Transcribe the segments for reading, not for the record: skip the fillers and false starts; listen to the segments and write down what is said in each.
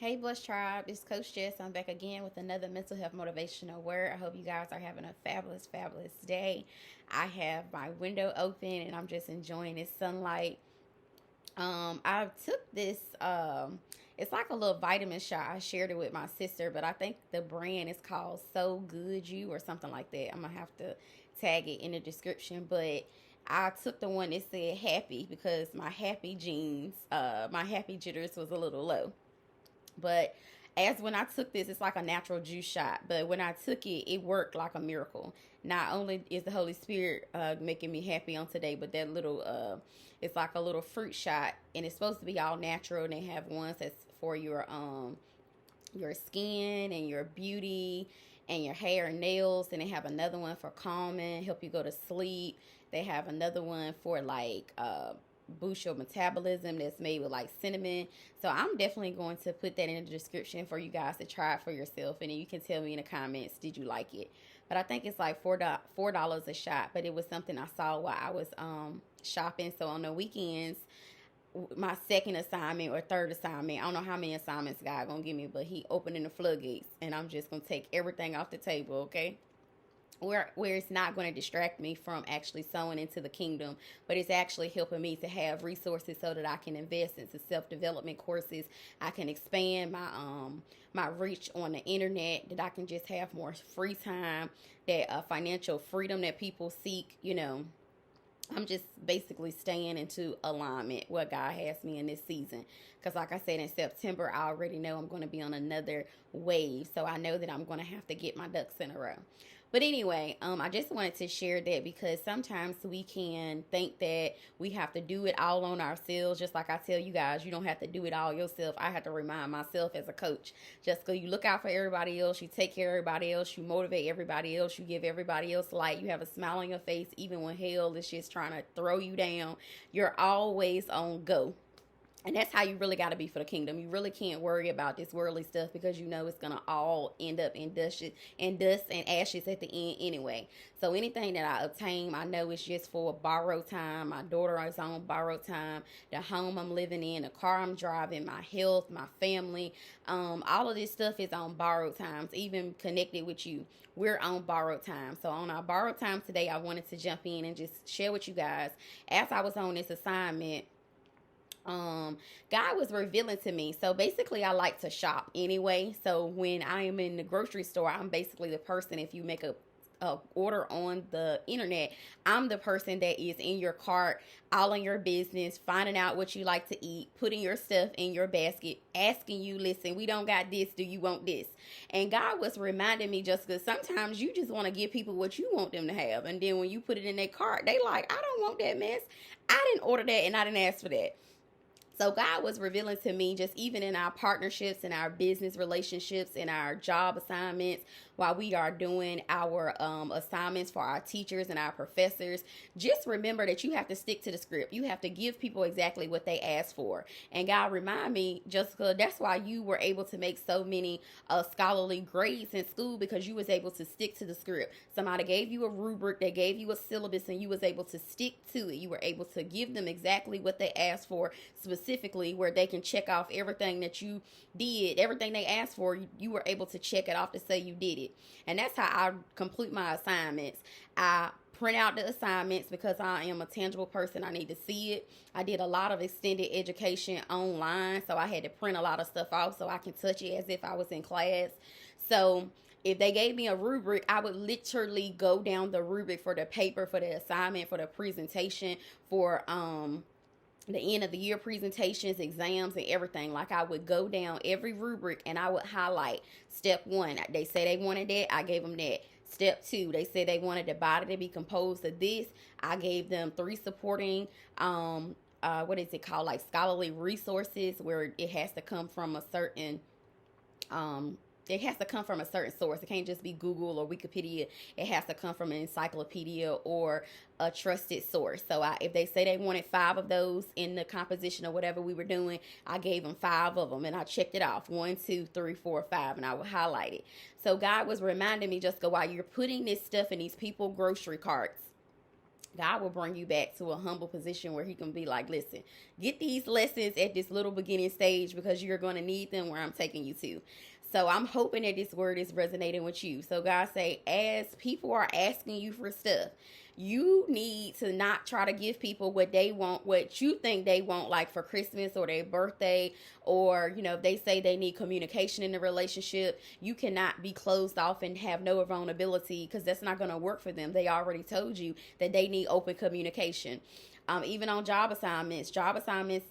Hey, Blessed Tribe, it's Coach Jess. I'm back again with another mental health motivational word. I hope you guys are having a fabulous, fabulous day. I have my window open and I'm just enjoying this sunlight. I took this, it's like a little vitamin shot. I shared it with my sister, but I think the brand is called So Good You or something like that. I'm gonna have to tag it in the description, but I took the one that said happy because my happy jitters was a little low. But as when I took this, it's like a natural juice shot. But when I took it, it worked like a miracle. Not only is the Holy Spirit making me happy on today, but that little, it's like a little fruit shot, and it's supposed to be all natural. And they have ones that's for your skin and your beauty and your hair and nails. And they have another one for calming, help you go to sleep. They have another one for like boost your metabolism that's made with like cinnamon. So I'm definitely going to put that in the description for you guys to try it for yourself, and then you can tell me in the comments, did you like it? But I think it's like $4 a shot. But it was something I saw while I was shopping. So on the weekends, my second assignment or third assignment, I don't know how many assignments God gonna give me, but He opening the floodgates, and I'm just gonna take everything off the table, okay? Where it's not going to distract me from actually sowing into the kingdom, but it's actually helping me to have resources so that I can invest into self-development courses. I can expand my reach on the internet, that I can just have more free time, that financial freedom that people seek. I'm just basically staying into alignment what God has me in this season. Because like I said, in September, I already know I'm going to be on another wave. So I know that I'm going to have to get my ducks in a row. But anyway, I just wanted to share that because sometimes we can think that we have to do it all on ourselves. Just like I tell you guys, you don't have to do it all yourself. I have to remind myself as a coach, just because you look out for everybody else, you take care of everybody else, you motivate everybody else, you give everybody else light, you have a smile on your face, even when hell is just trying to throw you down. You're always on go. And that's how you really got to be for the kingdom. You really can't worry about this worldly stuff because you know it's going to all end up in dust and ashes at the end anyway. So anything that I obtain, I know it's just for borrowed time. My daughter is on borrowed time. The home I'm living in, the car I'm driving, my health, my family, all of this stuff is on borrowed times, even connected with you. We're on borrowed time. So on our borrowed time today, I wanted to jump in and just share with you guys. As I was on this assignment, God was revealing to me. So basically I like to shop anyway. So when I am in the grocery store, I'm basically the person, if you make a order on the internet, I'm the person that is in your cart, all in your business, finding out what you like to eat, putting your stuff in your basket, asking you, listen, we don't got this, do you want this? And God was reminding me, just because sometimes you just want to give people what you want them to have, and then when you put it in their cart, they like, I don't want that mess, I didn't order that and I didn't ask for that. So God was revealing to me, just even in our partnerships and our business relationships and our job assignments, while we are doing our assignments for our teachers and our professors, just remember that you have to stick to the script. You have to give people exactly what they ask for. And God remind me, Jessica, that's why you were able to make so many scholarly grades in school, because you was able to stick to the script. Somebody gave you a rubric, they gave you a syllabus, and you was able to stick to it. You were able to give them exactly what they asked for, specifically where they can check off everything that you did, everything they asked for, you were able to check it off to say you did it. And that's how I complete my assignments. I print out the assignments because I am a tangible person. I need to see it. I did a lot of extended education online, so I had to print a lot of stuff off so I can touch it as if I was in class. So if they gave me a rubric, I would literally go down the rubric for the paper, for the assignment, for the presentation, for the end of the year presentations, exams, and everything. Like, I would go down every rubric and I would highlight step 1. They say they wanted that, I gave them that. Step 2, they said they wanted the body to be composed of this. I gave them 3 supporting what is it called, like scholarly resources, where it has to come from a certain source. It can't just be Google or Wikipedia. It has to come from an encyclopedia or a trusted source. So if they say they wanted 5 of those in the composition or whatever we were doing, I gave them 5 of them and I checked it off. 1, 2, 3, 4, 5, and I would highlight it. So God was reminding me, Jessica, while you're putting this stuff in these people grocery carts, God will bring you back to a humble position where he can be like, listen, get these lessons at this little beginning stage because you're going to need them where I'm taking you to. So I'm hoping that this word is resonating with you. So God say, as people are asking you for stuff, you need to not try to give people what they want, what you think they want, like for Christmas or their birthday, or, you know, if they say they need communication in the relationship, you cannot be closed off and have no vulnerability, because that's not going to work for them. They already told you that they need open communication. Even on job assignments,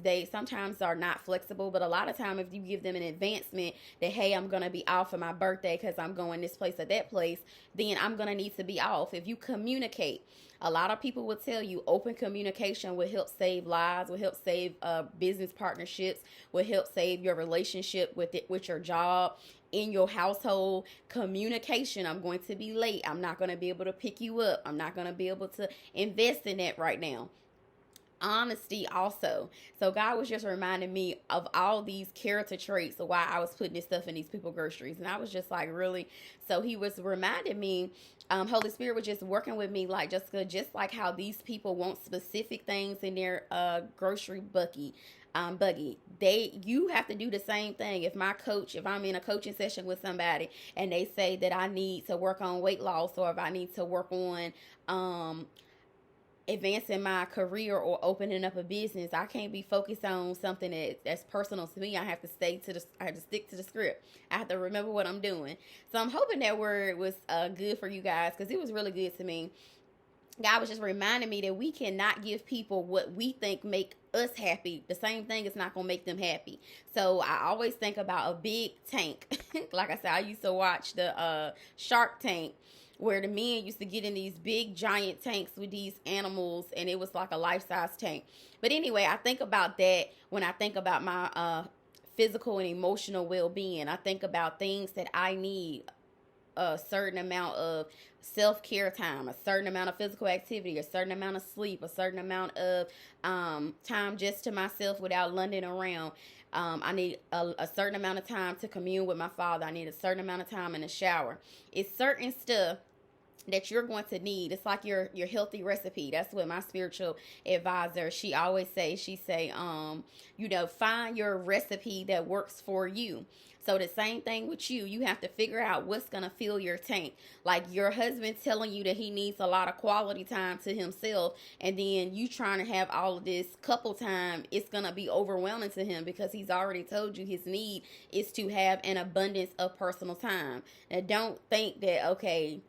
they sometimes are not flexible, but a lot of time if you give them an advancement that, hey, I'm going to be off for my birthday because I'm going this place or that place, then I'm going to need to be off. If you communicate, a lot of people will tell you open communication will help save lives, will help save business partnerships, will help save your relationship with your job, in your household. Communication. I'm going to be late. I'm not going to be able to pick you up. I'm not going to be able to invest in that right now. Honesty also. So God was just reminding me of all these character traits of why I was putting this stuff in these people groceries. And I was just like, really? So he was reminding me, Holy Spirit was just working with me, like, just like how these people want specific things in their grocery buggy. You have to do the same thing. If I'm in a coaching session with somebody and they say that I need to work on weight loss, or if I need to work on advancing my career or opening up a business, I can't be focused on something that's personal to me. I have to stick to the script. I have to remember what I'm doing. So I'm hoping that word was good for you guys, because it was really good to me. God was just reminding me that we cannot give people what we think make us happy. The same thing is not going to make them happy. So I always think about a big tank. Like I said, I used to watch the Shark Tank, where the men used to get in these big giant tanks with these animals, and it was like a life-size tank. But anyway, I think about that when I think about my physical and emotional well-being. I think about things that I need, a certain amount of self-care time, a certain amount of physical activity, a certain amount of sleep, a certain amount of time just to myself without lunging around. I need a certain amount of time to commune with my Father. I need a certain amount of time in the shower. It's certain stuff that you're going to need. It's like your healthy recipe. That's what my spiritual advisor, she always say. She say, find your recipe that works for you. So the same thing with you. You have to figure out what's going to fill your tank. Like your husband telling you that he needs a lot of quality time to himself, and then you trying to have all of this couple time, it's going to be overwhelming to him, because he's already told you his need is to have an abundance of personal time. Now don't think that, okay,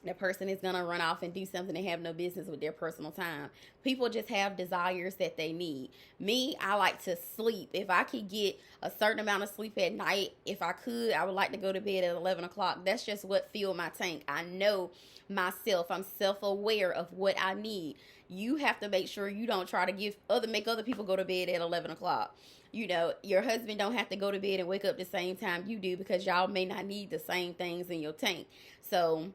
the person is going to run off and do something they have no business with their personal time. People just have desires that they need. Me, I like to sleep. If I could get a certain amount of sleep at night, if I could, I would like to go to bed at 11 o'clock. That's just what filled my tank. I know myself. I'm self-aware of what I need. You have to make sure you don't try to make other people go to bed at 11 o'clock. Your husband don't have to go to bed and wake up the same time you do, because y'all may not need the same things in your tank. So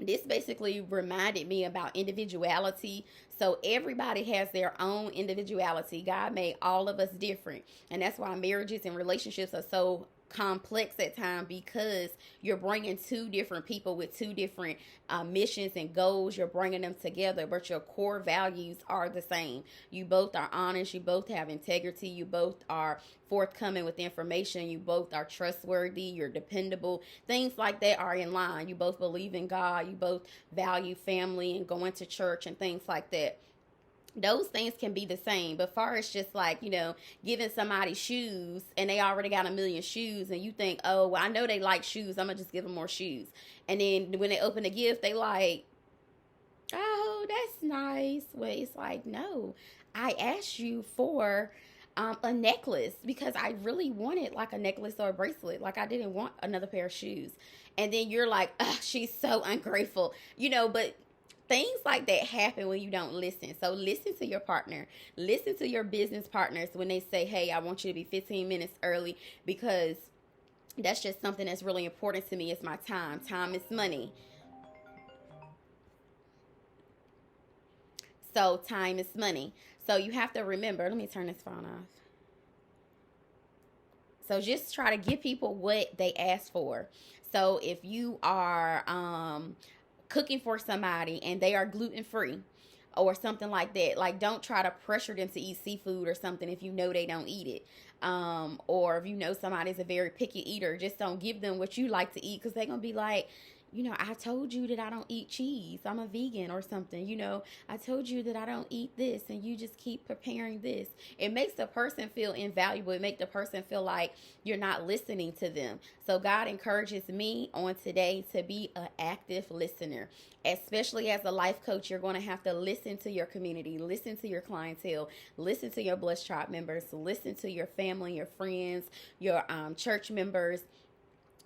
this basically reminded me about individuality. So everybody has their own individuality. God made all of us different. And that's why marriages and relationships are so complex at times, because you're bringing two different people with two different missions and goals. You're bringing them together, but your core values are the same. You both are honest. You both have integrity. You both are forthcoming with information. You both are trustworthy. You're dependable. Things like that are in line. You both believe in God. You both value family and going to church and things like that. Those things can be the same, but far as just like, giving somebody shoes and they already got a million shoes, and you think, oh, well, I know they like shoes, I'm gonna just give them more shoes. And then when they open the gift, they like, oh, that's nice. Well, it's like, no, I asked you for a necklace because I really wanted like a necklace or a bracelet. Like I didn't want another pair of shoes. And then you're like, oh, she's so ungrateful, but things like that happen when you don't listen. So listen to your partner. Listen to your business partners when they say, hey, I want you to be 15 minutes early, because that's just something that's really important to me. It's my time. Time is money. So time is money. So you have to remember, let me turn this phone off. So just try to give people what they ask for. So if you are cooking for somebody and they are gluten free, or something like that. Like, don't try to pressure them to eat seafood or something if you know they don't eat it. Or if you know somebody's a very picky eater, just don't give them what you like to eat, because they're going to be like, I told you that I don't eat cheese. I'm a vegan or something. I told you that I don't eat this, and you just keep preparing this. It makes the person feel invaluable. It makes the person feel like you're not listening to them. So God encourages me on today to be an active listener. Especially as a life coach, you're going to have to listen to your community, listen to your clientele, listen to your Blessed Tribe members, listen to your family, your friends, your church members.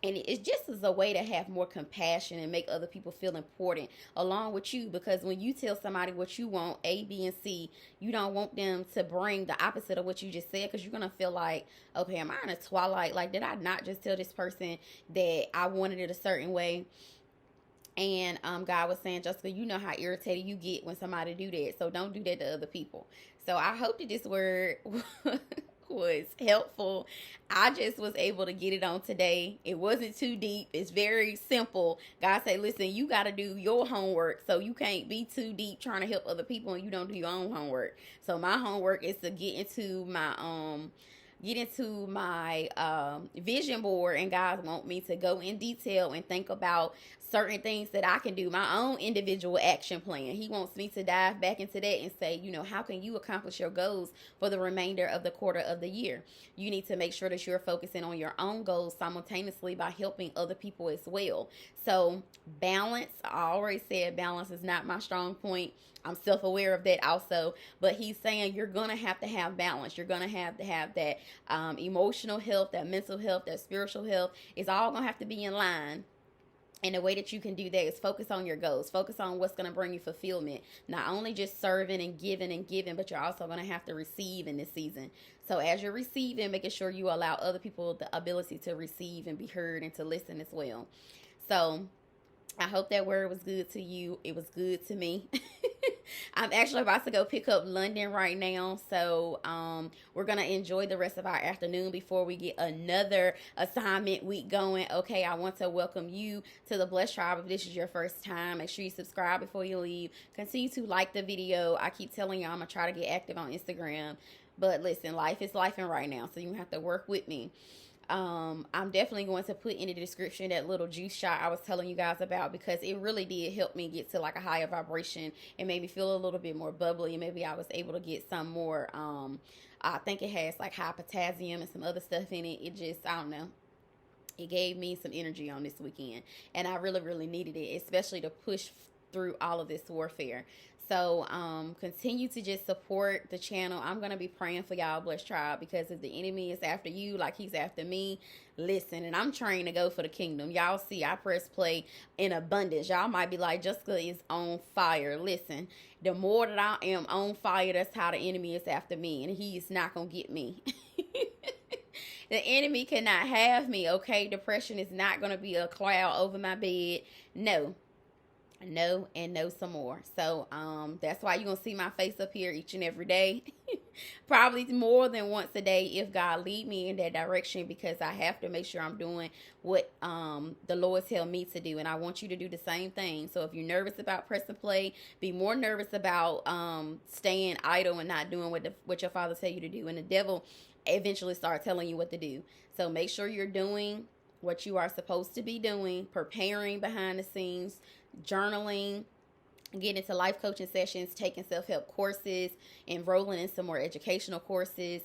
And it's just as a way to have more compassion and make other people feel important along with you. Because when you tell somebody what you want, A, B, and C, you don't want them to bring the opposite of what you just said, because you're going to feel like, okay, am I in a twilight? Like, did I not just tell this person that I wanted it a certain way? And God was saying, Jessica, you know how irritated you get when somebody do that. So don't do that to other people. So I hope that this word was helpful. I just was able to get it on today. It wasn't too deep. It's very simple. God said, listen, you got to do your homework. So you can't be too deep trying to help other people and you don't do your own homework. So my homework is to get into my vision board, and God want me to go in detail and think about certain things that I can do, my own individual action plan. He wants me to dive back into that and say, how can you accomplish your goals for the remainder of the quarter of the year? You need to make sure that you're focusing on your own goals simultaneously by helping other people as well. So balance, I already said balance is not my strong point. I'm self-aware of that also, but he's saying you're going to have balance. You're going to have that emotional health, that mental health, that spiritual health. It's all going to have to be in line. And the way that you can do that is focus on your goals. Focus on what's going to bring you fulfillment. Not only just serving and giving, but you're also going to have to receive in this season. So as you're receiving, making sure you allow other people the ability to receive and be heard and to listen as well. So I hope that word was good to you. It was good to me. I'm actually about to go pick up London right now. So we're going to enjoy the rest of our afternoon before we get another assignment week going. Okay, I want to welcome you to the Blessed Tribe. If this is your first time, make sure you subscribe before you leave. Continue to like the video. I keep telling you I'm going to try to get active on Instagram. But listen, life is lifing right now. So you have to work with me. I'm definitely going to put in the description that little juice shot I was telling you guys about, because it really did help me get to like a higher vibration and made me feel a little bit more bubbly. And maybe I was able to get some more, I think it has like high potassium and some other stuff in it. It just, I don't know. It gave me some energy on this weekend, and I really, really needed it, especially to push through all of this warfare. So continue to just support the channel. I'm going to be praying for y'all, Blessed Tribe, because if the enemy is after you like he's after me, listen, and I'm trying to go for the kingdom. Y'all see, I press play in abundance. Y'all might be like, Jessica is on fire. Listen, the more that I am on fire, that's how the enemy is after me, and he is not going to get me. The enemy cannot have me, okay? Depression is not going to be a cloud over my bed. No, and no some more. So that's why you're gonna see my face up here each and every day. Probably more than once a day if God lead me in that direction, because I have to make sure I'm doing what the Lord tell me to do, and I want you to do the same thing. So if you're nervous about press and play, be more nervous about staying idle and not doing what your father tell you to do, and the devil eventually start telling you what to do. So make sure you're doing what you are supposed to be doing, preparing behind the scenes, journaling, getting into life coaching sessions, taking self-help courses, enrolling in some more educational courses.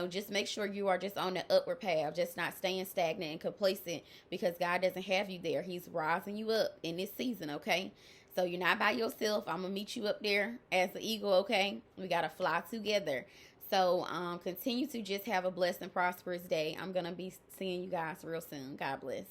Just make sure you are just on the upward path, just not staying stagnant and complacent, because God doesn't have you there. He's rising you up in this season, okay? So you're not by yourself. I'm going to meet you up there as the eagle, okay? We got to fly together. So continue to just have a blessed and prosperous day. I'm going to be seeing you guys real soon. God bless.